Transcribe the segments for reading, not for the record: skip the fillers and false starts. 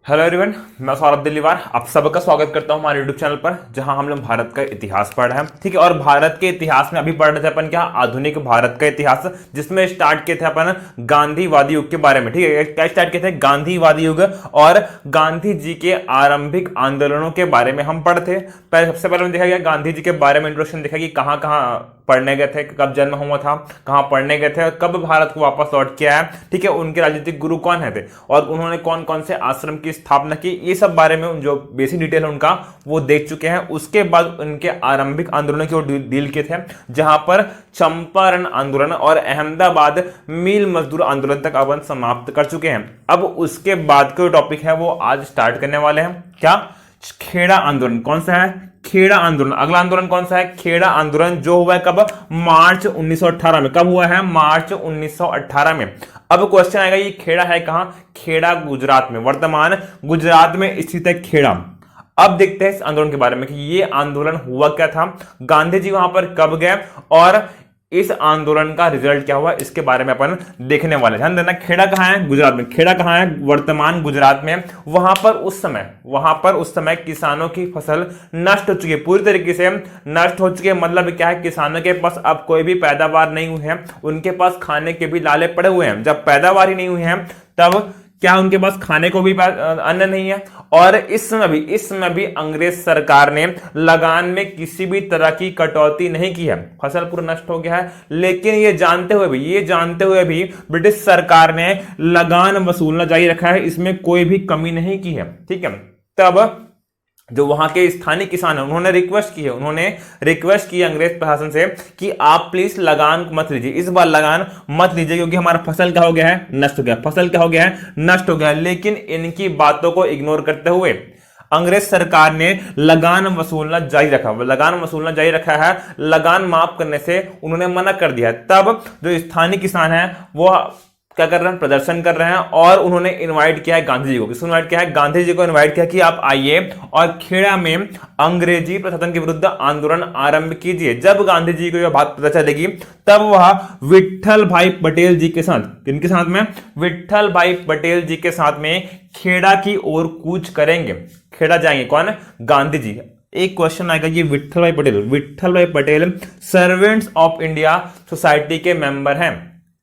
Hello everyone, मैं सौरभ दिल्लीवार आप सबका स्वागत करता हूं हमारे यूट्यूब चैनल पर, जहां हम लोग भारत का इतिहास पढ़ रहे हैं। ठीक है, और भारत के इतिहास में अभी पढ़ रहे थे अपन क्या, आधुनिक भारत का इतिहास, जिसमें स्टार्ट किए थे अपन गांधीवादी युग के बारे में। ठीक है, क्या स्टार्ट किए थे, गांधीवादी युग और गांधी जी के आरंभिक आंदोलनों के बारे में हम पढ़ते थे। सबसे पहले देखा गया गांधी जी के बारे में इंट्रोडक्शन देखा कि कहाँ कहाँ पढ़ने गए थे, कब जन्म हुआ था, कहाँ पढ़ने गए थे और कब भारत को वापस लौट के आया। ठीक है, उनके राजनीतिक गुरु कौन है थे और उन्होंने कौन कौन से आश्रम की स्थापना की, ये सब बारे में जो बेसिक डिटेल है उनका वो देख चुके हैं। उसके बाद उनके आरंभिक आंदोलनों की ओर डील किए थे, जहां पर चंपारण आंदोलन और अहमदाबाद मिल मजदूर आंदोलन तक अपन समाप्त कर चुके हैं। अब उसके बाद का टॉपिक है वो आज स्टार्ट करने वाले हैं। क्या, खेड़ा आंदोलन। कौन सा है, खेड़ा आंदोलन। अगला आंदोलन कौन सा है, खेड़ा आंदोलन, जो हुआ है कब, मार्च 1918 में। कब हुआ है, मार्च 1918 में। अब क्वेश्चन आएगा ये खेड़ा है कहां, खेड़ा गुजरात में, वर्तमान गुजरात में स्थित है खेड़ा। अब देखते हैं इस आंदोलन के बारे में कि ये आंदोलन हुआ क्या था, गांधी जी वहां पर कब गए और इस आंदोलन का रिजल्ट क्या हुआ, इसके बारे में अपन देखने वाले। ध्यान देना, खेड़ा कहां है, गुजरात में। खेड़ा कहां है, वर्तमान गुजरात में। वहां पर उस समय किसानों की फसल नष्ट हो चुकी है, पूरी तरीके से नष्ट हो चुकी है। मतलब क्या है, किसानों के पास अब कोई भी पैदावार नहीं हुई है, उनके पास खाने के भी लाले पड़े हुए हैं। जब पैदावार ही नहीं हुई है तब क्या उनके पास खाने को भी अन्न नहीं है। और इस समय भी अंग्रेज सरकार ने लगान में किसी भी तरह की कटौती नहीं की है, फसल पूरा नष्ट हो गया है। लेकिन ये जानते हुए भी ब्रिटिश सरकार ने लगान वसूलना जारी रखा है, इसमें कोई भी कमी नहीं की है। ठीक है, तब जो वहां के स्थानीय किसान है उन्होंने रिक्वेस्ट की अंग्रेज प्रशासन से कि आप प्लीज लगान मत लीजिए, इस बार लगान मत लीजिए, क्योंकि हमारा फसल क्या हो गया है, नष्ट हो गया है। लेकिन इनकी बातों को इग्नोर करते हुए अंग्रेज सरकार ने लगान वसूलना जारी रखा है। लगान माफ करने से उन्होंने मना कर दिया। तब जो स्थानीय किसान है वो क्या कर रहे हैं, प्रदर्शन कर रहे हैं और उन्होंने इनवाइट किया है गांधी जी को। किसको इनवाइट किया है, गांधी जी को इनवाइट किया कि आप आइए और खेड़ा में अंग्रेजी प्रशासन के विरुद्ध आंदोलन आरंभ कीजिए। जब गांधी जी को यह बात पता चलेगी तब वह विट्ठल भाई पटेल जी के साथ, किनके साथ में, विट्ठल भाई पटेल जी के साथ में खेड़ा की ओर कूच करेंगे। खेड़ा जाएंगे कौन, गांधी जी। एक क्वेश्चन आएगा, ये विट्ठल भाई Patel servants of India society के मेंबर हैं।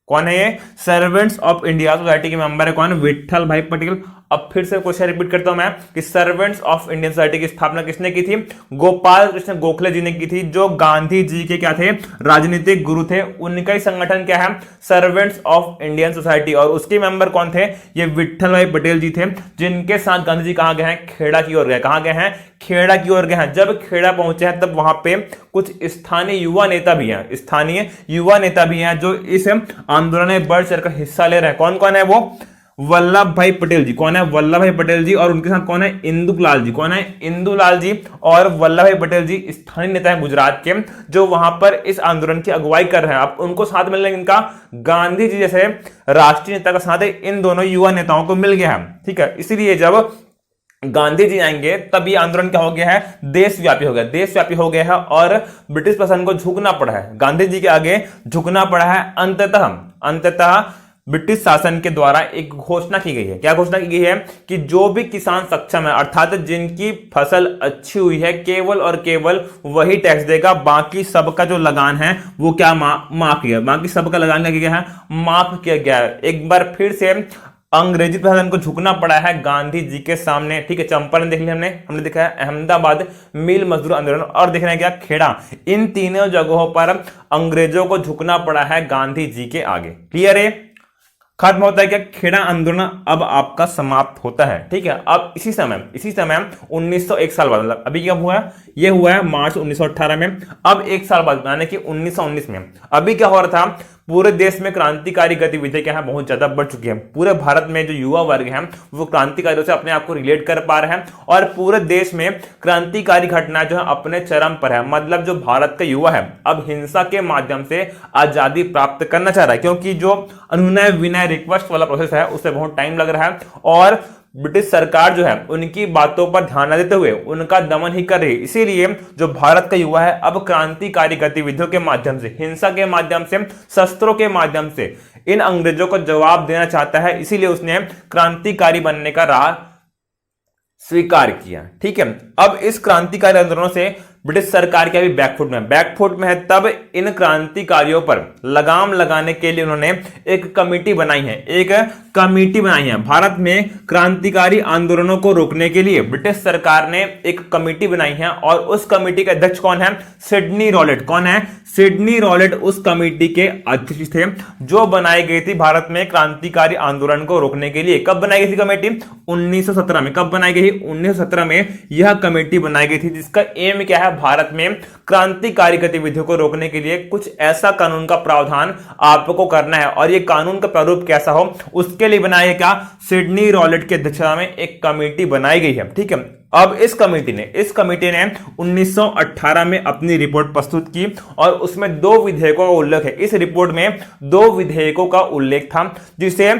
कौन है ये, सर्वेंट्स ऑफ इंडिया सोसाइटी के मेंबर है कौन, विट्ठल भाई पटेल। अब फिर से क्वेश्चन रिपीट करता हूं मैं कि सर्वेंट्स ऑफ इंडियन सोसाइटी की स्थापना किसने की थी, गोपाल कृष्ण गोखले जी ने की थी, जो गांधी जी के क्या थे, राजनीतिक गुरु थे। उनका ही संगठन क्या है, सर्वेंट्स ऑफ इंडियन सोसाइटी। और उसके मेंबर कौन थे, ये विट्ठल भाई पटेल जी थे, जिनके साथ गांधी जी कहां गए हैं, खेड़ा की ओर गए। कहां गए हैं, खेड़ा की ओर गए हैं। जब खेड़ा पहुंचे हैं तब वहां पे कुछ स्थानीय युवा नेता भी हैं जो इस आंदोलन में बढ़ चढ़कर हिस्सा ले रहे हैं। कौन कौन है वो, वल्लभ भाई पटेल जी। कौन है, वल्लभ भाई पटेल जी। और उनके साथ कौन है, इंदुलाल जी। कौन है, इंदुलाल जी और वल्लभ भाई पटेल जी स्थानीय नेता हैं गुजरात के, जो वहां पर इस आंदोलन की अगुवाई कर रहे हैं। अब उनको साथ मिलने इनका गांधी जी जैसे राष्ट्रीय नेता का साथ है, इन दोनों युवा नेताओं को मिल गया है। ठीक है, इसीलिए जब गांधी जी आएंगे तब ये आंदोलन क्या हो गया है, देशव्यापी हो गया है और ब्रिटिश प्रशासन को झुकना पड़ा है, गांधी जी के आगे झुकना पड़ा है। अंततः ब्रिटिश शासन के द्वारा एक घोषणा की गई है। क्या घोषणा की गई है कि जो भी किसान सक्षम है, अर्थात जिनकी फसल अच्छी हुई है, केवल और केवल वही टैक्स देगा, बाकी सबका जो लगान है वो क्या माफ किया, बाकी सबका लगान क्या किया है, माफ किया गया है। एक बार फिर से अंग्रेजी प्रशासन को झुकना पड़ा है गांधी जी के सामने। ठीक है, चंपारण देख लिया हमने देखा है अहमदाबाद मिल मजदूर आंदोलन, और देखना है क्या, खेड़ा। इन तीनों जगहों पर अंग्रेजों को झुकना पड़ा है गांधी जी के आगे। क्लियर है, खत्म होता है क्या, खेड़ा आंदोलन अब आपका समाप्त होता है। ठीक है, अब इसी समय 1901 साल बाद, मतलब अभी क्या हुआ है, ये हुआ है मार्च 1918 में। अब एक साल बाद यानी कि 1919 में अभी क्या हो रहा था, पूरे देश में क्रांतिकारी गतिविधियां क्या है, बहुत ज्यादा बढ़ चुकी है। पूरे भारत में जो युवा वर्ग है वो क्रांतिकारियों से अपने आप को रिलेट कर पा रहे हैं और पूरे देश में क्रांतिकारी घटनाएं जो है अपने चरम पर है। मतलब जो भारत का युवा है अब हिंसा के माध्यम से आजादी प्राप्त करना चाह रहा है, क्योंकि जो अनुनय विनय रिक्वेस्ट वाला प्रोसेस है उससे बहुत टाइम लग रहा है और ब्रिटिश सरकार जो है उनकी बातों पर ध्यान न देते हुए उनका दमन ही कर रही है। इसीलिए जो भारत का युवा है अब क्रांतिकारी गतिविधियों के माध्यम से, हिंसा के माध्यम से, शस्त्रों के माध्यम से इन अंग्रेजों को जवाब देना चाहता है। इसीलिए उसने क्रांतिकारी बनने का राह स्वीकार किया। ठीक है, अब इस क्रांतिकारी आंदोलनों से ब्रिटिश सरकार के अभी बैकफुट में है। तब इन क्रांतिकारियों पर लगाम लगाने के लिए उन्होंने एक कमेटी बनाई है। भारत में क्रांतिकारी आंदोलनों को रोकने के लिए ब्रिटिश सरकार ने एक कमेटी बनाई है और उस कमेटी के अध्यक्ष कौन है? Sydney Rowlatt. कौन है? सिडनी रॉलेट उस कमेटी के अध्यक्ष थे जो बनाई गई थी भारत में क्रांतिकारी आंदोलन को रोकने के लिए। कब बनाई गई थी कमेटी? 1917 में। कब बनाई गई? 1917 में यह कमेटी बनाई गई थी जिसका एम क्या है? भारत में क्रांतिकारी गतिविधियों को रोकने के लिए कुछ ऐसा कानून का प्रावधान आपको करना है और यह कानून का प्रारूप कैसा हो उसके लिए बनाया है क्या? सिडनी रॉलेट की अध्यक्षता में एक कमेटी बनाई गई है। ठीक है, अब इस कमेटी ने 1918 में अपनी रिपोर्ट प्रस्तुत की और उसमें 2 विधेयकों का उल्लेख है। इस रिपोर्ट में 2 विधेयकों का उल्लेख था जिसे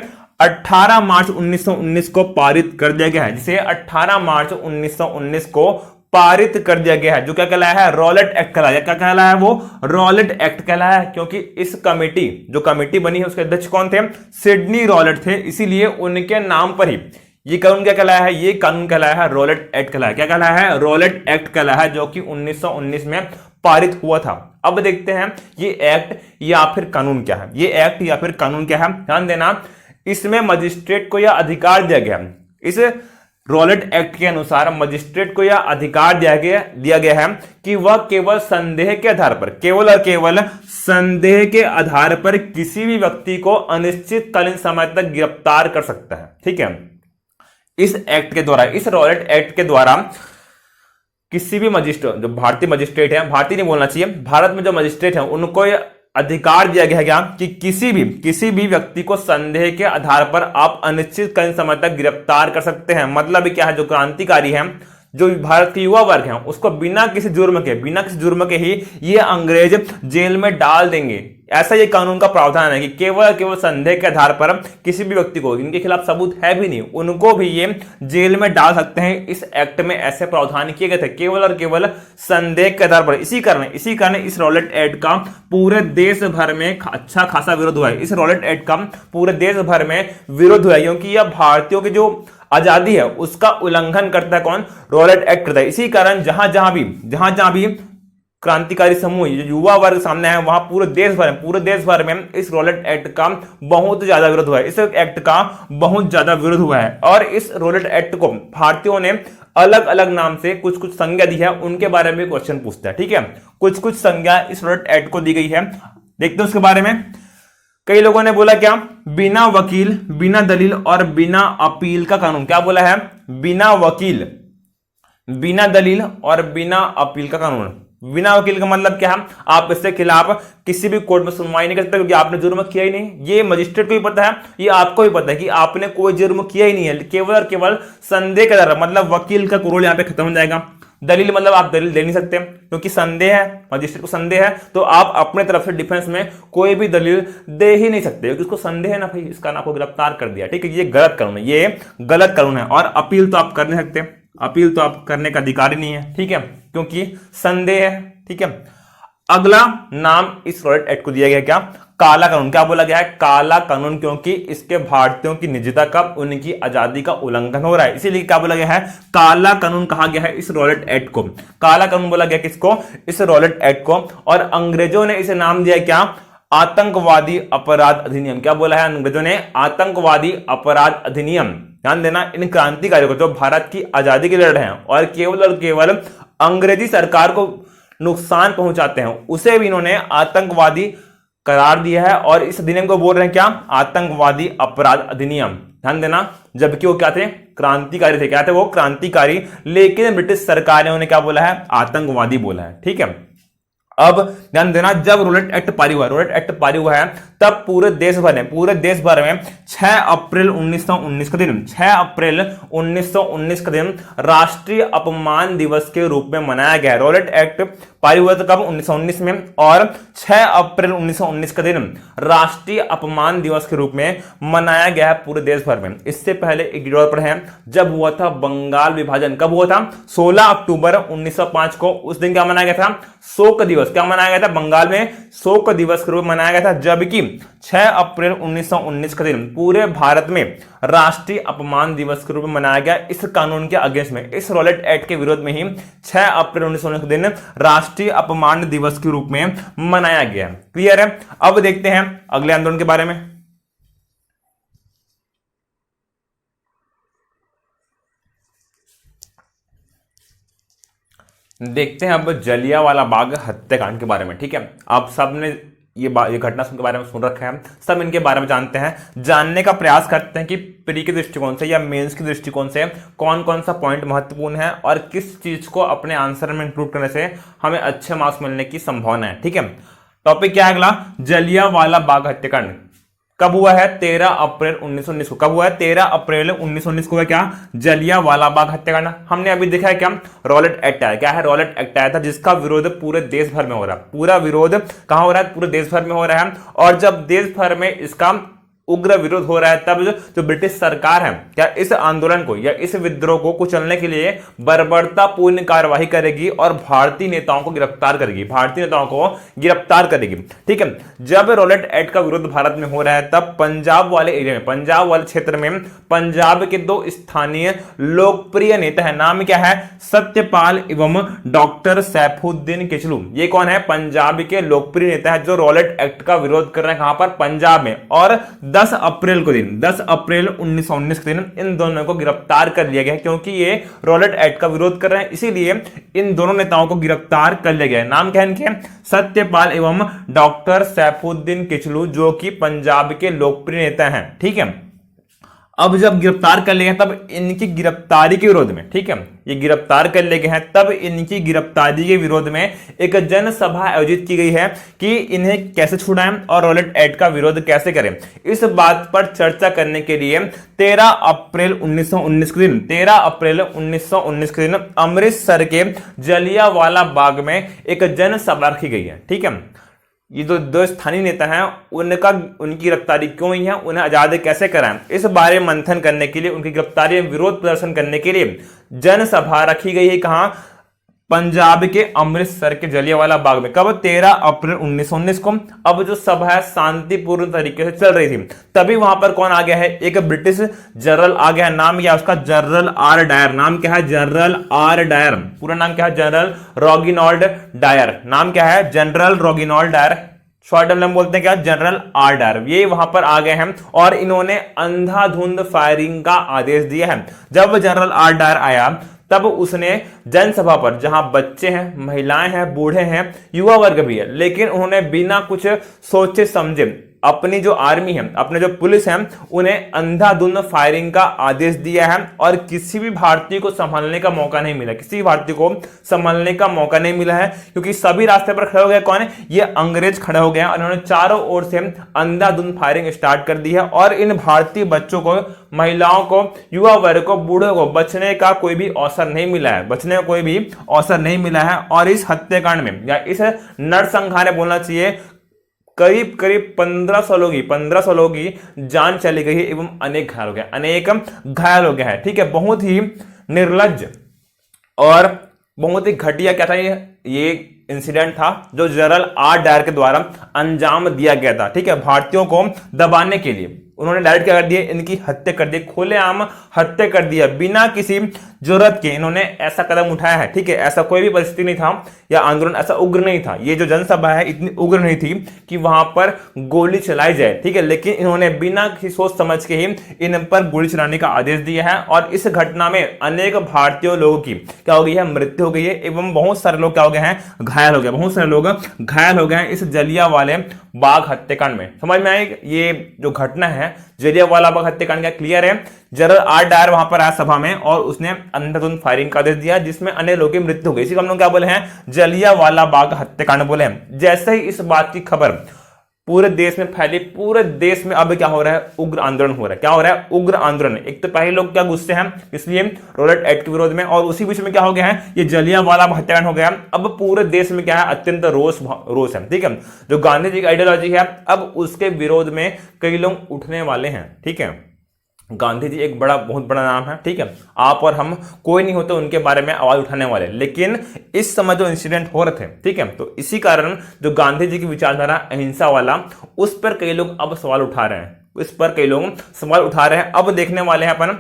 18 मार्च 1919 को पारित कर दिया गया है। जिसे 18 मार्च 1919 को पारित कर दिया गया है, जो क्या कहलाया है? रॉलेट एक्ट कहलाया। क्या कहलाया है? वो रॉलेट एक्ट कहलाया है, क्योंकि इस कमेटी बनी है उसके अध्यक्ष कौन थे? सिडनी रॉलेट थे, इसीलिए उनके नाम पर ही ये कानून क्या कहलाया है? ये कानून कहलाया है रॉलेट एक्ट कहलाया। क्या कहलाया है? रॉलेट एक्ट कहलाया है, जो कि 1919 में पारित हुआ था। अब देखते हैं ये एक्ट या फिर कानून क्या है। ये एक्ट या फिर कानून क्या है? ध्यान देना, इसमें मजिस्ट्रेट को यह अधिकार दिया गया। इस रॉलेट एक्ट के अनुसार मजिस्ट्रेट को यह अधिकार दिया गया है कि वह केवल संदेह के आधार पर, केवल और केवल संदेह के आधार पर किसी भी व्यक्ति को अनिश्चितकालीन समय तक गिरफ्तार कर सकता है। ठीक है, इस एक्ट के द्वारा, इस रॉलेट एक्ट के द्वारा किसी भी मजिस्ट्रेट, जो भारतीय मजिस्ट्रेट है, भारतीय नहीं बोलना चाहिए, भारत में जो मजिस्ट्रेट है उनको अधिकार दिया गया है क्या? कि किसी भी व्यक्ति को संदेह के आधार पर आप अनिश्चितकालीन समय तक गिरफ्तार कर सकते हैं। मतलब क्या है? जो क्रांतिकारी हैं, जो भारत के युवा वर्ग हैं, उसको बिना किसी जुर्म के ही ये अंग्रेज जेल में डाल देंगे। ऐसा ये कानून का प्रावधान है कि केवल संदेह के आधार पर किसी भी व्यक्ति को, इनके खिलाफ सबूत है भी नहीं, उनको भी ये जेल में डाल सकते हैं। इस एक्ट में ऐसे प्रावधान किए गए थे केवल और केवल संदेह के आधार पर। इसी कारण इस रॉलेट एक्ट का पूरे देश भर में अच्छा खासा विरोध हुआ है। इस रॉलेट एक्ट का पूरे देश भर में विरोध हुआ है, क्योंकि यह भारतीयों की जो आजादी है उसका उल्लंघन करता है। कौन? रॉलेट एक्ट करता है। इसी कारण जहां जहां भी क्रांतिकारी समूह, युवा वर्ग सामने है, वहां पूरे देश भर में इस रॉलेट एक्ट का बहुत ज्यादा विरोध हुआ है। इस एक्ट का बहुत ज्यादा विरोध हुआ है और इस रॉलेट एक्ट को भारतीयों ने अलग अलग नाम से कुछ संज्ञा दी है, उनके बारे में क्वेश्चन पूछता है। ठीक है, कुछ संज्ञा इस रॉलेट एक्ट को दी गई है, देखते हैं उसके बारे में। कई लोगों ने बोला क्या? बिना वकील, बिना दलील और बिना अपील का कानून। क्या बोला है? बिना वकील, बिना दलील और बिना अपील का कानून। बिना वकील का मतलब क्या है? आप इसके खिलाफ किसी भी कोर्ट में सुनवाई नहीं कर सकते, क्योंकि आपने जुर्म किया ही नहीं। ये मजिस्ट्रेट को भी पता है, ये आपको भी पता है कि आपने कोई जुर्म किया ही नहीं है। केवल और केवल संदेह के आधार, मतलब वकील का रोल यहाँ पे खत्म हो जाएगा। दलील मतलब आप दलील दे नहीं सकते, क्योंकि संदेह है, मजिस्ट्रेट को संदेह है, तो आप अपने तरफ से डिफेंस में कोई भी दलील दे ही नहीं सकते, क्योंकि उसको संदेह है ना भाई, इस कारण आपको गिरफ्तार कर दिया। ठीक है, ये गलत कानून है। और अपील तो आप कर नहीं सकते, अपील तो आप करने का अधिकार ही नहीं है। ठीक है, क्योंकि संदेह है। ठीक है, अगला नाम इस रॉलेट एक्ट को दिया गया क्या? काला कानून। क्या बोला गया है? काला कानून, क्योंकि इसके भारतीयों की निजता का, उनकी आजादी का उल्लंघन हो रहा है, इसीलिए क्या बोला गया है? काला कानून कहा गया है इस रॉलेट एक्ट को। काला कानून बोला गया किसको? इस रॉलेट एक्ट को। और अंग्रेजों ने इसे नाम दिया क्या? आतंकवादी अपराध अधिनियम। क्या बोला है अंग्रेजों ने? आतंकवादी अपराध अधिनियम। ध्यान देना, इन क्रांतिकारियों को, जो भारत की आजादी के लिए लड़ रहे हैं और केवल अंग्रेजी सरकार को नुकसान पहुंचाते हैं, उसे भी इन्होंने आतंकवादी करार दिया है और इस अधिनियम को बोल रहे हैं क्या? आतंकवादी अपराध अधिनियम। ध्यान देना, जबकि वो क्या थे? क्रांतिकारी थे। क्या थे वो? क्रांतिकारी। लेकिन ब्रिटिश सरकार ने उन्हें क्या बोला है? आतंकवादी बोला है। ठीक है, अब ध्यान देना, जब रॉलेट एक्ट पारित हुआ है, तब पूरे देश भर में 6 अप्रैल 1919 का दिन, 6 अप्रैल 1919 का दिन राष्ट्रीय अपमान दिवस के रूप में मनाया गया है। रॉलेट एक्ट पारित हुआ था कब? 1919 में, और 6 अप्रैल 1919 का दिन राष्ट्रीय अपमान दिवस के रूप में मनाया गया है पूरे देश भर में। इससे पहले एक डेट और पर है, जब हुआ था बंगाल विभाजन। कब हुआ था? 16 अक्टूबर 1905 को। उस दिन क्या मनाया गया था? शोक दिवस। दिवस क्या मनाया गया था, बंगाल में शोक दिवस के रूप में मनाया गया था, जबकि 6 अप्रैल 1919 का दिन पूरे भारत में राष्ट्रीय अपमान दिवस के रूप में मनाया गया। इस कानून के अगेंस्ट में, इस रॉलेट एक्ट के विरोध में ही 6 अप्रैल 1919 का दिन राष्ट्रीय अपमान दिवस के रूप में मनाया गया। क्लियर है। अब देखते हैं अगले आंदोलन के बारे में। देखते हैं अब जलियांवाला बाग हत्याकांड के बारे में। ठीक है, आप सबने ये घटना के बारे में सुन रखा है, सब इनके बारे में जानते हैं। जानने का प्रयास करते हैं कि प्री के दृष्टिकोण से या मेंस के दृष्टिकोण से कौन कौन सा पॉइंट महत्वपूर्ण है और किस चीज को अपने आंसर में इंक्लूड करने से हमें अच्छे मार्क्स मिलने की संभावना है। ठीक है, टॉपिक क्या है अगला, जलियांवाला बाग हत्याकांड कब हुआ है, 13 अप्रैल 1919 को। कब हुआ है, 13 अप्रैल 1919 को। क्या, जलियांवाला बाग हत्याकांड। हमने अभी देखा है क्या, रॉलेट एक्ट आया। क्या है, रॉलेट एक्ट आया था जिसका विरोध पूरे देश भर में हो रहा है। पूरा विरोध कहां हो रहा है, पूरे देश भर में हो रहा है। और जब देश भर में इसका उग्र विरोध हो रहा है तब जो ब्रिटिश सरकार है क्या इस आंदोलन को या इस विद्रोह को कुचलने के लिए बर्बरतापूर्ण कार्यवाही करेगी और भारतीय नेताओं को गिरफ्तार करेगी। भारतीय नेताओं को गिरफ्तार करेगी। ठीक है, जब रॉलेट एक्ट का विरोध भारत में हो रहा है तब पंजाब वाले एरिया में, पंजाब वाले क्षेत्र में पंजाब के 2 स्थानीय लोकप्रिय नेता है। नाम क्या है, सत्यपाल एवं डॉक्टर सैफुद्दीन किचलू। ये कौन है, पंजाब के लोकप्रिय नेता है जो रॉलेट एक्ट का विरोध कर रहे हैं। कहां पर, पंजाब में। और 10 अप्रैल को दिन, 10 अप्रैल 1919 के दिन इन दोनों को गिरफ्तार कर लिया गया क्योंकि ये रॉलेट एक्ट का विरोध कर रहे हैं, इसीलिए इन दोनों नेताओं को गिरफ्तार कर लिया गया। नाम क्या है इनके, सत्यपाल एवं डॉक्टर सैफुद्दीन किचलू, जो कि पंजाब के लोकप्रिय नेता हैं। ठीक है, अब जब गिरफ्तार कर लिए तब इनकी गिरफ्तारी के विरोध में, ठीक है, ये गिरफ्तार कर लिए गए हैं, तब इनकी गिरफ्तारी के विरोध में एक जनसभा आयोजित की गई है कि इन्हें कैसे छुड़ाएं और रॉलेट एक्ट का विरोध कैसे करें। इस बात पर चर्चा करने के लिए 13 अप्रैल 1919 के दिन, 13 अप्रैल 1919 के दिन अमृतसर के जलियांवाला बाग में एक जनसभा रखी गई है। ठीक है, ये जो 2 स्थानीय नेता हैं उनकी गिरफ्तारी क्यों हुई है, उन्हें आजाद कैसे कराएं, इस बारे में मंथन करने के लिए, उनकी गिरफ्तारी में विरोध प्रदर्शन करने के लिए जनसभा रखी गई है। कहां, पंजाब के अमृतसर के जलियांवाला बाग में। कब, 13 अप्रैल 1919 को। अब जो सभा है शांतिपूर्ण तरीके से चल रही थी, तभी वहां पर कौन आ गया है, एक ब्रिटिश जनरल आ गया है। नाम क्या है उसका, जनरल आर डायर। नाम क्या है, जनरल आर डायर। पूरा नाम क्या है, जनरल रॉगिनॉल्ड डायर। नाम क्या है, जनरल रॉगिनॉल्ड डायर। शॉर्ट में बोलते हैं क्या, जनरल आर डायर। ये वहां पर आ गए हैं और इन्होंने अंधाधुंध फायरिंग का आदेश दिया है। जब जनरल आर डायर आया तब उसने जनसभा पर, जहां बच्चे हैं, महिलाएं हैं, बूढ़े हैं, युवा वर्ग भी है, लेकिन उन्होंने बिना कुछ सोचे समझे अपनी जो आर्मी है, अपने जो पुलिस है, उन्हें अंधाधुंध फायरिंग का आदेश दिया है और किसी भी भारतीय को संभालने का मौका नहीं मिला। किसी भी भारतीय को संभालने का मौका नहीं मिला है क्योंकि सभी रास्ते पर खड़े हो गए। कौन है, ये अंग्रेज खड़े हो गए हैं और इन्होंने चारों ओर से अंधाधुंध फायरिंग स्टार्ट कर दी है और इन भारतीय बच्चों को, महिलाओं को, युवा वर्ग को, बूढ़ों को बचने का कोई भी अवसर नहीं मिला है, बचने का कोई भी अवसर नहीं मिला है। और इस हत्याकांड में या इस नरसंहार में बोलना चाहिए करीब करीब 1500 लोगों की जान चली गई है एवं अनेक घायल हो गए, अनेक घायल हो गए हैं। ठीक है, बहुत ही निर्लज्ज और बहुत ही घटिया क्या था ये इंसिडेंट था जो जनरल आर डायर के द्वारा अंजाम दिया गया था। ठीक है, भारतीयों को दबाने के लिए उन्होंने डायरेक्ट क्या कर दिया, इनकी हत्या कर दी, खुलेआम हत्या कर दिया, बिना किसी जरूरत के इन्होंने ऐसा कदम उठाया है। ठीक है, ऐसा कोई भी परिस्थिति नहीं था या आंदोलन ऐसा उग्र नहीं था, ये जो जनसभा है इतनी उग्र नहीं थी कि वहां पर गोली चलाई जाए। ठीक है, लेकिन इन्होंने बिना किसी सोच समझ के ही इन पर गोली चलाने का आदेश दिया है और इस घटना में अनेक भारतीय लोगों की क्या हो गई है, मृत्यु हो गई है एवं बहुत सारे लोग क्या हो गए हैं, घायल हो गए, बहुत सारे लोग घायल हो गए हैं इस जलियांवाले बाग हत्याकांड में। समझ में आए ये जो घटना है जलियांवाला बाग हत्याकांड का, क्लियर है। जनरल आर डायर वहां पर आया सभा में और उसने अंधाधुंध फायरिंग का आदेश दिया जिसमें अन्य लोगों की मृत्यु हो गई। इसी को हम लोग क्या बोले हैं, जलियांवाला बाग हत्याकांड बोले हैं। जैसे ही इस बात की खबर पूरे देश में फैली, पूरे देश में अब क्या हो रहा है, उग्र आंदोलन हो रहा है। क्या हो रहा है, उग्र आंदोलन। एक तो पहले लोग क्या गुस्से हैं इसलिए रॉलेट एक्ट के विरोध में, और उसी बीच में क्या हो गया है, ये जलियांवाला हत्याकांड हो गया। अब पूरे देश में क्या है, अत्यंत रोष है। ठीक है, जो गांधी जी की आइडियोलॉजी है अब उसके विरोध में कई लोग उठने वाले हैं। ठीक है, गांधी जी एक बहुत बड़ा नाम है, ठीक है। आप और हम कोई नहीं होते उनके बारे में आवाज उठाने वाले, लेकिन इस समय जो इंसिडेंट हो रहे थे, ठीक है, तो इसी कारण जो गांधी जी की विचारधारा अहिंसा वाला, उस पर कई लोग अब सवाल उठा रहे हैं, इस पर कई लोग सवाल उठा रहे हैं। अब देखने वाले हैं अपन,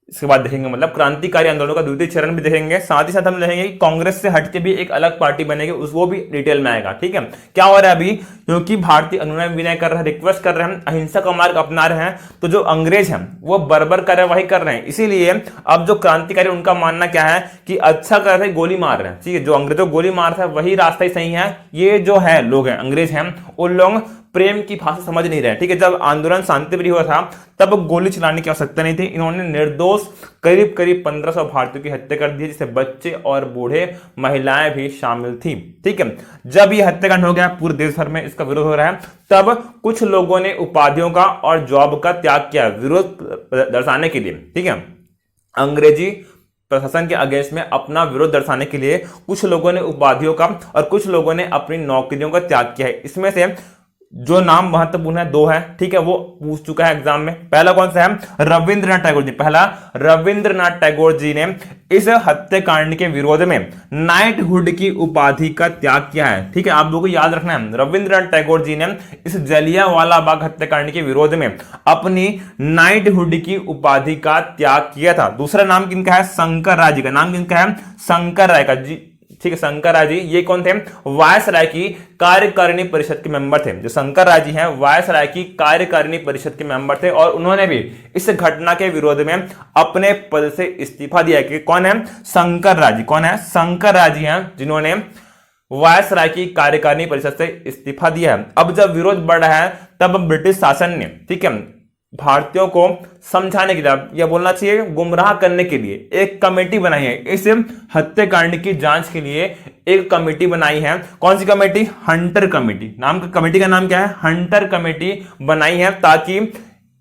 इसके बाद देखेंगे मतलब क्रांतिकारी आंदोलनों का द्वितीय चरण भी देखेंगे। साथ ही साथ हम देखेंगे कि कांग्रेस से हटके भी एक अलग पार्टी बनेगी, उस वो भी डिटेल में आएगा, ठीक है। क्या हो रहा है अभी, क्योंकि भारतीय अनुनय विनय कर रहे हैं, रिक्वेस्ट कर रहे हैं, अहिंसा का मार्ग अपना रहे हैं, तो जो अंग्रेज हैं वो बर्बर कार्यवाही कर रहे हैं। इसीलिए अब जो क्रांतिकारी, उनका मानना क्या है कि अच्छा कर रहे, गोली मार रहे हैं, ठीक है, जो अंग्रेजों को गोली मार रहा है वही रास्ता ही सही है। ये जो है लोग हैं, अंग्रेज हैं, उन लोग प्रेम की भाषा समझ नहीं रहे, ठीक है। जब आंदोलन शांतिप्रिय हुआ था तब गोली चलाने की आवश्यकता नहीं थी। इन्होंने निर्दोष करीब 1500 भारतीयों की हत्या कर दी, जिसमें बच्चे और बूढ़े महिलाएं भी शामिल थी, ठीक है। जब यह हत्याकांड हो गया, पूरे देश भर में इसका विरोध हो रहा है, तब कुछ लोगों ने उपाधियों का और जॉब का त्याग किया विरोध दर्शाने के लिए, ठीक है। अंग्रेजी प्रशासन के अगेंस्ट में अपना विरोध दर्शाने के लिए कुछ लोगों ने उपाधियों का और कुछ लोगों ने अपनी नौकरियों का त्याग किया है। इसमें से जो नाम महत्वपूर्ण है, दो है, ठीक है, वो पूछ चुका है एग्जाम में। पहला कौन सा है, रविंद्रनाथ टैगोर जी। पहला, रविंद्रनाथ टैगोर जी ने इस हत्याकांड के विरोध में नाइटहुड की उपाधि का त्याग किया है, ठीक है। आप लोगों को याद रखना है, रविंद्रनाथ टैगोर जी ने इस जलियांवाला बाग हत्याकांड के विरोध में अपनी नाइटहुड की उपाधि का त्याग किया था। दूसरा नाम किनका है, शंकर राय जी का। नाम किनका है, शंकर राय का जी, ठीक है। शंकर राय जी ये कौन थे, वायसराय की कार्यकारिणी परिषद के मेंबर थे। जो शंकर राय जी हैं वायसराय की कार्यकारिणी परिषद के मेंबर थे, और उन्होंने भी इस घटना के विरोध में अपने पद से इस्तीफा दिया। कि कौन है, शंकर राय जी। कौन है, शंकर राय जी हैं, जिन्होंने वायसराय की कार्यकारिणी परिषद से इस्तीफा दिया है। अब जब विरोध बढ़ रहा है, तब ब्रिटिश शासन ने, ठीक है, भारतीयों को समझाने के लिए, या बोलना चाहिए गुमराह करने के लिए, एक कमेटी बनाई है। इस हत्याकांड की जांच के लिए एक कमेटी बनाई है। कौन सी कमेटी, हंटर कमेटी। नाम, कमेटी का नाम क्या है, हंटर कमेटी बनाई है, ताकि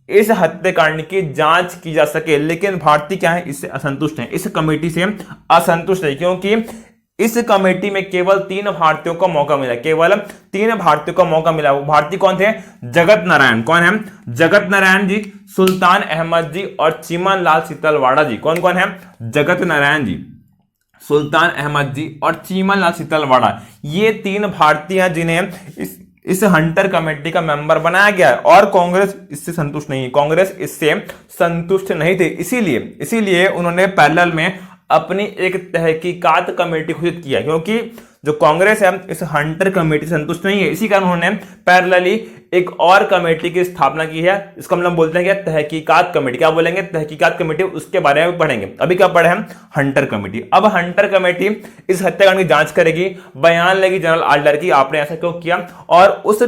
इस हत्याकांड की जांच की जा सके। लेकिन भारतीय क्या है, इससे असंतुष्ट है, इस कमेटी से असंतुष्ट है, क्योंकि इस कमेटी में केवल 3 भारतीयों को मौका मिला, केवल 3 भारतीयों को मौका मिला। वो भारतीय कौन थे, जगत नारायण। कौन है, जगत नारायण जी, सुल्तान अहमद जी और चीमन लाल सीतलवाड़ा जी। कौन कौन है, जगत नारायण जी, सुल्तान अहमद जी और चीमन लाल सीतलवाड़ा। ये 3 भारतीय हैं जिन्हें इस हंटर कमेटी का मेंबर बनाया गया है। और कांग्रेस इससे संतुष्ट नहीं है, कांग्रेस इससे संतुष्ट नहीं थे। इसीलिए उन्होंने पैरेलल में अपनी एक तहकीकात कमेटी घोषित किया, क्योंकि जो कांग्रेस है इस हंटर कमेटी से संतुष्ट नहीं है। इसी कारण उन्होंने पैरेलली एक और कमेटी की स्थापना की है। इसको हम लोग बोलते हैं क्या, तहकीकात कमेटी। क्या बोलेंगे, तहकीकात कमेटी। उसके बारे में पढ़ेंगे। अभी क्या पढ़े हम, हंटर कमेटी। अब हंटर कमेटी इस हत्याकांड की जांच करेगी, बयान लेगी जनरल आर्डर की, आपने ऐसा क्यों किया, और उस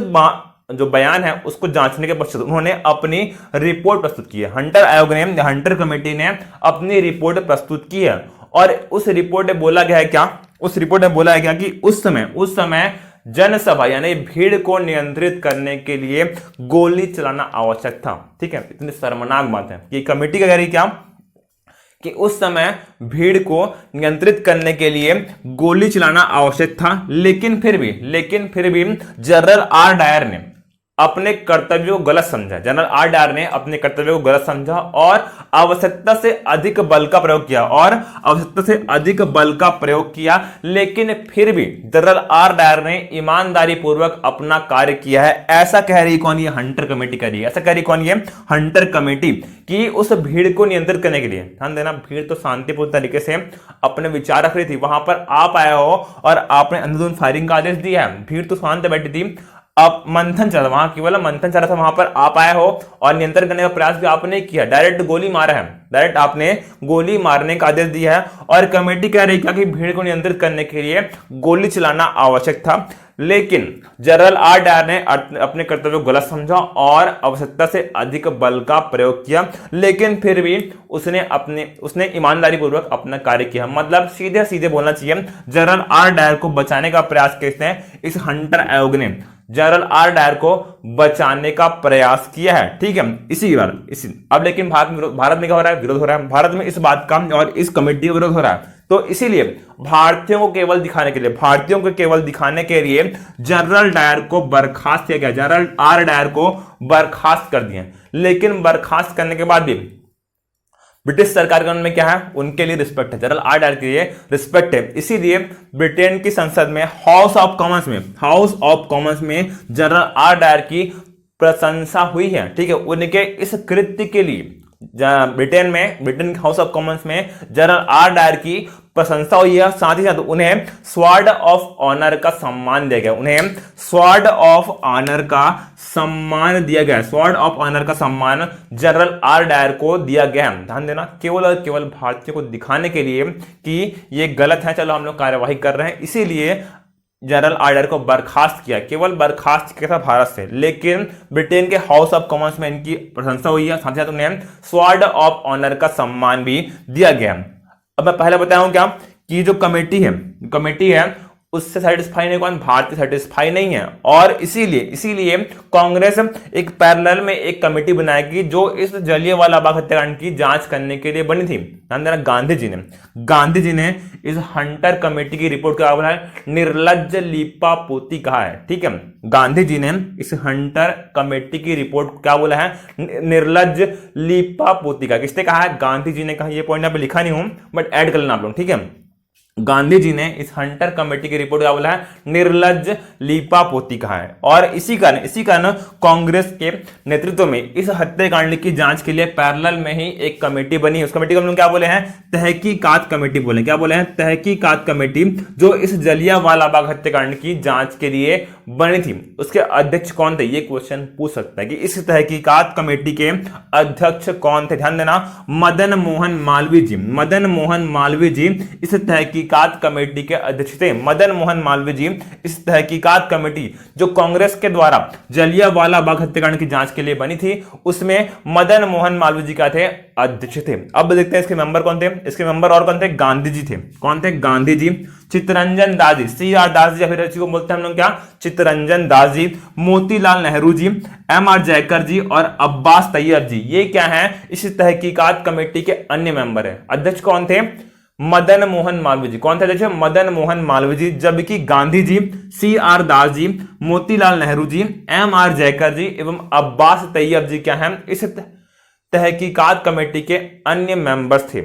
जो बयान है उसको जांचने के पश्चात उन्होंने अपनी रिपोर्ट प्रस्तुत की है। हंटर आयोग ने, हंटर कमेटी ने अपनी रिपोर्ट प्रस्तुत की है, और उस रिपोर्ट में बोला गया है क्या, उस रिपोर्ट में बोला गया कि उस समय जनसभा यानी भीड़ को नियंत्रित करने के लिए गोली चलाना आवश्यक था, ठीक है। इतनी शर्मनाक बात है कि कमेटी का कह रही क्या, कि उस समय भीड़ को नियंत्रित करने के लिए गोली चलाना आवश्यक था। लेकिन फिर भी जनरल आर डायर ने अपने कर्तव्यों को गलत समझा। जनरल आर डायर ने अपने कर्तव्यों को गलत समझा और आवश्यकता से अधिक बल का प्रयोग किया। लेकिन फिर भी जनरल आर डायर ने ईमानदारी पूर्वक अपना कार्य किया है। ऐसा कह रही कौन, ये हंटर कमेटी कह रही है। ऐसा कह रही कौन, ये हंटर कमेटी, कि उस भीड़ को नियंत्रित करने के लिए, ध्यान देना, भीड़ तो शांतिपूर्ण तरीके से अपने विचार रख रही थी। वहां पर आप आए हो और आपने अंधाधुंध फायरिंग का आदेश दिया है। भीड़ तो शांत बैठी थी, अब मंथन चल रहा, वहां केवल मंथन चल रहा था, वहां पर आप आए हो और नियंत्रण करने का प्रयास भी आपने किया। डायरेक्ट गोली मारा है, डायरेक्ट आपने गोली मारने का आदेश दिया है। और कमेटी कह रही है कि भीड़ को नियंत्रित करने के लिए गोली चलाना आवश्यक था। लेकिन जनरल आर डायर ने अपने कर्तव्य को गलत समझा और आवश्यकता से अधिक बल का प्रयोग किया। लेकिन फिर भी उसने ईमानदारी पूर्वक अपना कार्य किया। मतलब सीधे सीधे बोलना चाहिए, जनरल आर डायर को बचाने का प्रयास किसने, इस हंटर आयोग ने जनरल आर डायर को बचाने का प्रयास किया है, ठीक है। अब लेकिन भारत में क्या हो रहा है, विरोध हो रहा है। भारत में इस बात का और इस कमेटी का विरोध हो रहा है। तो इसीलिए भारतीयों को केवल दिखाने के लिए जनरल डायर को बर्खास्त किया गया, जनरल आर डायर को बर्खास्त कर दिया। लेकिन बर्खास्त करने के बाद भी ब्रिटिश सरकार का उनमें क्या है, उनके लिए रिस्पेक्ट है, जनरल आर डायर के लिए रिस्पेक्ट है। इसीलिए ब्रिटेन की संसद में हाउस ऑफ कॉमन्स में जनरल आर डायर की प्रशंसा हुई है। ठीक है, उनके इस कृत्य के लिए ब्रिटेन हाउस ऑफ कॉमन्स में जनरल आर डायर की प्रशंसा हुई है। साथ ही साथ उन्हें स्वॉर्ड ऑफ ऑनर का सम्मान दिया गया, स्वॉर्ड ऑफ ऑनर का सम्मान जनरल आर डायर को दिया गया। ध्यान देना, केवल और केवल भारतीयों को दिखाने के लिए कि ये गलत है, चलो हम लोग कार्यवाही कर रहे हैं, इसीलिए जनरल आर डायर को बर्खास्त किया, केवल बर्खास्त किया था भारत से। लेकिन ब्रिटेन के हाउस ऑफ कॉमन्स में इनकी प्रशंसा हुई है, साथ ही साथ उन्हें स्वॉर्ड ऑफ ऑनर का सम्मान भी दिया गया। अब मैं पहले बताया हूं क्या कि जो कमेटी है उससे सेटिस्फाई नहीं, कौन, भारतीय सेटिस्फाई नहीं है, और इसीलिए कांग्रेस एक पैरेलल में एक कमेटी बनाएगी जो इस जलियांवाला बाग हत्याकांड की जांच करने के लिए बनी थी। ध्यान देना, गांधी जी ने इस हंटर कमेटी की रिपोर्ट क्या बोला है, निर्लज्ज लीपापोती कहा है। ठीक है, गांधी जी ने इस हंटर कमेटी की रिपोर्ट क्या बोला है, निर्लज्ज लीपापोती का। किसने कहा है, गांधी जी ने कहा। ये पॉइंट यहाँ पे लिखा नहीं हूं बट ऐड कर लेना आप लोग। ठीक है, गांधी जी ने इस हंटर कमेटी की रिपोर्ट क्या बोला है, निर्लज्ज लीपापोती कहा है। और इसी कारण कांग्रेस के नेतृत्व में इस हत्याकांड की जांच के लिए पैरेलल में ही एक कमेटी बनी। उस कमेटी को हम लोग क्या बोले हैं, तहकीकात कमेटी बोले। क्या बोले हैं, तहकीकात कमेटी, जो इस जलियांवाला बाग हत्याकांड की जांच के लिए बनी थी। उसके अध्यक्ष कौन थे, ये क्वेश्चन पूछ सकता है कि इस तहकीकात कमेटी के अध्यक्ष कौन थे। ध्यान देना, मदन मोहन मालवीय जी इस तहकीकात कमेटी के अध्यक्ष थे। मदन मोहन मालवीय जी इस तहकीकात कमेटी जो कांग्रेस के द्वारा जलियांवाला बाग हत्याकांड की जांच के लिए बनी थी, उसमें मदन मोहन मालवीय जी का थे, अध्यक्ष थे। अब देखते हैं इसके मेंबर कौन थे। इसके मेंबर और कौन थे, गांधी जी थे। कौन थे, गांधी जी, चित्तरंजन दास जी, CR दास जी, फिर को बोलते हैं हम लोग क्या, चित्तरंजन दास जी, मोतीलाल नेहरू जी, MR जयकर जी और अब्बास तैयब जी। ये क्या है, इस तहकीकात कमेटी के अन्य मेंबर है। अध्यक्ष कौन थे, मदन मोहन मालवीय जी। कौन थे अध्यक्ष, मदन मोहन मालवीय जी, जबकि गांधी जी, CR दास जी, मोतीलाल नेहरू जी, MR जयकर जी एवं अब्बास तैयब जी क्या है, इस तहकीकात कमेटी के अन्य मेंबर्स थे।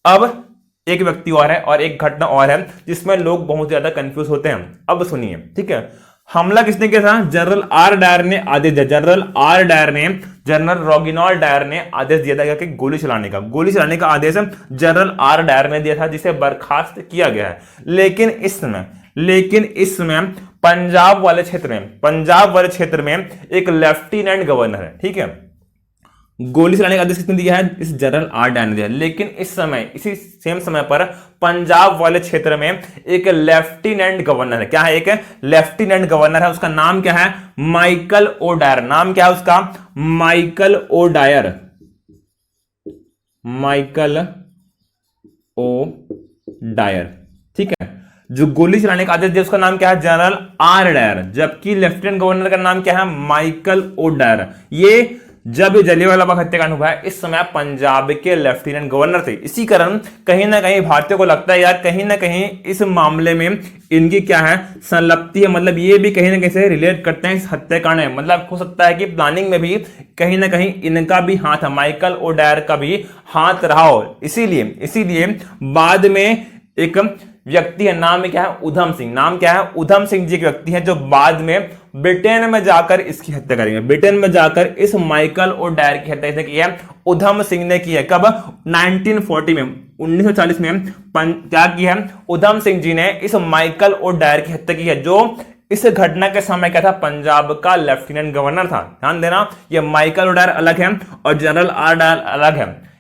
अब एक व्यक्ति और है और एक घटना और है जिसमें लोग बहुत ज्यादा कंफ्यूज होते हैं। अब सुनिए, ठीक है, हमला किसने किया था, जनरल आर डायर ने आदेश दिया, जनरल रोगिनॉल डायर ने आदेश दिया था कि गोली चलाने का आदेश जनरल आर डायर ने दिया था, जिसे बर्खास्त किया गया है। लेकिन इस समय पंजाब वाले क्षेत्र में एक लेफ्टिनेंट गवर्नर है। ठीक है, गोली चलाने का आदेश किसने दिया है, इस जनरल आर डायर ने दिया। लेकिन इसी सेम समय पर पंजाब वाले क्षेत्र में एक लेफ्टिनेंट गवर्नर है। क्या है, एक लेफ्टिनेंट गवर्नर है, उसका नाम क्या है, माइकल ओ डायर। नाम क्या है उसका, माइकल ओ डायर। ठीक है, जो गोली चलाने का आदेश दिया उसका नाम क्या है, जनरल आर डायर, जबकि लेफ्टिनेंट गवर्नर का नाम क्या है, माइकल ओ डायर। ये जब जलियांवाला बाग हत्याकांड हुआ है, इस समय पंजाब के लेफ्टिनेंट गवर्नर थे। इसी कारण कहीं ना कहीं भारतीयों को लगता है यार कहीं ना कहीं इस मामले में इनकी क्या है, संलिप्ति है। मतलब ये भी कहीं ना कहीं से रिलेट करते हैं इस हत्याकांड में। मतलब हो सकता है कि प्लानिंग में भी कहीं ना कहीं इनका भी हाथ है, माइकल ओ डायर का भी हाथ रहा हो। इसीलिए बाद में एक व्यक्ति है, नाम क्या है, उधम सिंह। नाम क्या है, उधम सिंह जी एक व्यक्ति है जो बाद में ब्रिटेन में जाकर इसकी हत्या करेंगे। ब्रिटेन में जाकर इस माइकल ओ डायर की हत्या की है उधम सिंह ने की है। कब, 1940 में, 1940 में क्या किया है, उधम सिंह जी ने इस माइकल ओ डायर की हत्या की है, जो इस घटना के समय क्या था, पंजाब का लेफ्टिनेंट गवर्नर था। ध्यान देना, ये माइकल ओ डायर अलग है और जनरल आर डायर अलग है।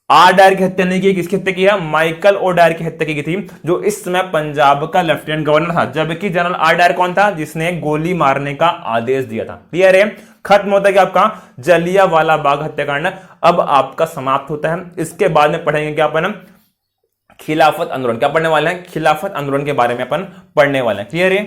आर डायर की हत्या नहीं की, किसकी हत्या की है, माइकल ओ डायर की हत्या की गई थी, जो इस समय पंजाब का लेफ्टिनेंट गवर्नर था। जबकि जनरल आर डायर कौन था, जिसने गोली मारने का आदेश दिया था। क्लियर है, खत्म होता है कि आपका जलियांवाला बाग हत्याकांड अब आपका समाप्त होता है। इसके बाद में पढ़ेंगे क्या अपन, खिलाफत आंदोलन। क्या पढ़ने वाले हैं, खिलाफत आंदोलन के बारे में अपन पढ़ने वाले हैं। क्लियर है।